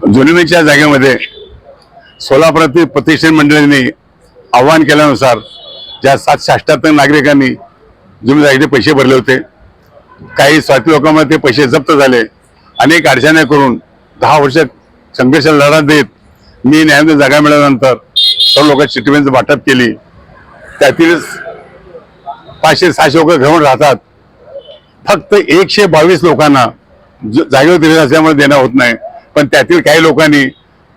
जुनिमेच्या जागेमध्ये सोलापुरातील प्रतिष्ठित मंडळींनी आवाहन केल्यानुसार ज्या 788 नागरिकांनी जुनी जागेचे पैसे भरले होते, काही स्वार्थी लोकांमध्ये ते पैसे जप्त झाले। अनेक अडचणी करून 10 वर्ष संघर्ष लढा देत मी न्यायालय जागा मिळाल्यानंतर सर्व लोकांची चिठ्ठी वाटप केली। त्यातील 500-600 लोक घेऊन राहतात। फक्त 122 लोकांना जागेवर दिलेल्या असल्यामुळे देणं होत नाही, पण त्यातील काही लोकांनी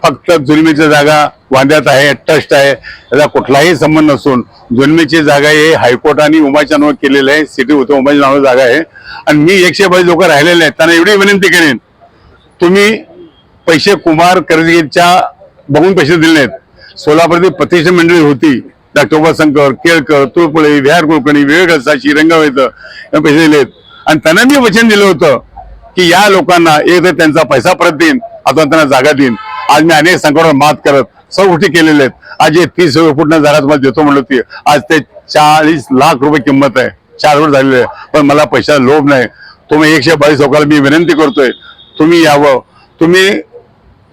फक्त जुलमीची जागा वांद्यात आहे, ट्रस्ट आहे, याचा कुठलाही संबंध नसून जुलमीची जागा हे हायकोर्टाने उमाच्या नावावर केलेलं आहे, सिटी होतं उमाच्या नावावर जागा आहे। आणि मी 122 लोक राहिलेले आहेत, त्यांना एवढी विनंती करेन, तुम्ही पैसे कुमार कर्जगीच्या बघून पैसे दिले नाहीत। सोलापूरची प्रतिष्ठित मंडळी होती, डॉक्टर उमाशंकर, केळकर, तुळपुळे, विहार कुलकर्णी, विवेक साशी, रंगावेत पैसे दिलेत। आणि त्यांना मी वचन दिलं होतं की या लोकांना एक तर त्यांचा पैसा परत देईन, अथवा त्यांना जागा देईन। आज मी अनेक संकटावर मात करत सर्व गोष्टी केलेल्या आहेत। आज जे 30 फूट जागा तुम्हाला देतो म्हणलं होती, आज ते 40 लाख रुपये किंमत आहे, 4 वर्ष झालेले आहे। पण मला पैशाचा लोभ नाही। तुम्ही 122 लोकांना मी विनंती करतोय, तुम्ही यावं। तुम्ही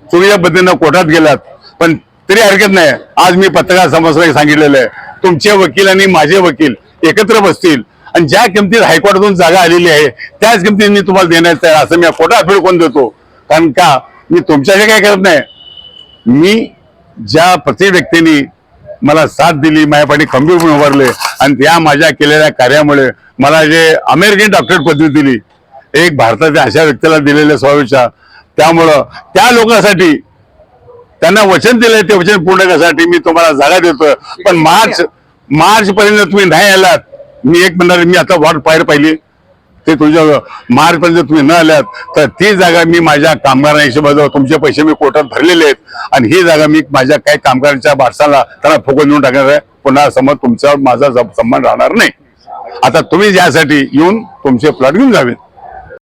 चुकीच्या पद्धतीनं कोर्टात गेलात, पण तरी हरकत नाही। आज मी पत्रकार समाजाला सांगितलेलं आहे, तुमचे वकील आणि माझे वकील एकत्र बसतील आणि ज्या किमतीत हायकोर्टातून जागा आलेली आहे त्याच किमतीत मी तुम्हाला देण्याचं आहे, असं मी कोर्टात अपील करून देतो। कारण का मी तुमच्याशी काय करत नाही, मी ज्या प्रत्येक व्यक्तीने मला साथ दिली, माझ्यापाठी खंबीरपणे उभारले आणि त्या माझ्या केलेल्या कार्यामुळे मला जे अमेरिकन डॉक्टरेट पदवी दिली, एक भारताच्या अशा व्यक्तीला दिलेल्या स्वामीच्या, त्यामुळं त्या लोकांसाठी त्यांना वचन दिलंय, ते वचन पूर्ण करण्यासाठी मी तुम्हाला जागा देतोय। पण मार्च पर्यंत तुम्ही नाही आलात, मी एक म्हणणार, मी आता वाट पाहिली ते तुमच्या मार्च पर्यंत तुम्ही न आल्यात तर ती जागा मी माझ्या कामगारांच्या हिशोबाने तुमचे पैसे मी कोर्टात भरलेले आहेत आणि ही जागा मी माझ्या काही कामगारांच्या वारसाला त्यांना फुकून देऊन टाकणार आहे। पुन्हा समोर तुमच्यावर माझा सन्मान राहणार नाही। आता तुम्ही यासाठी येऊन तुमचे प्लॉट घेऊन जावेत।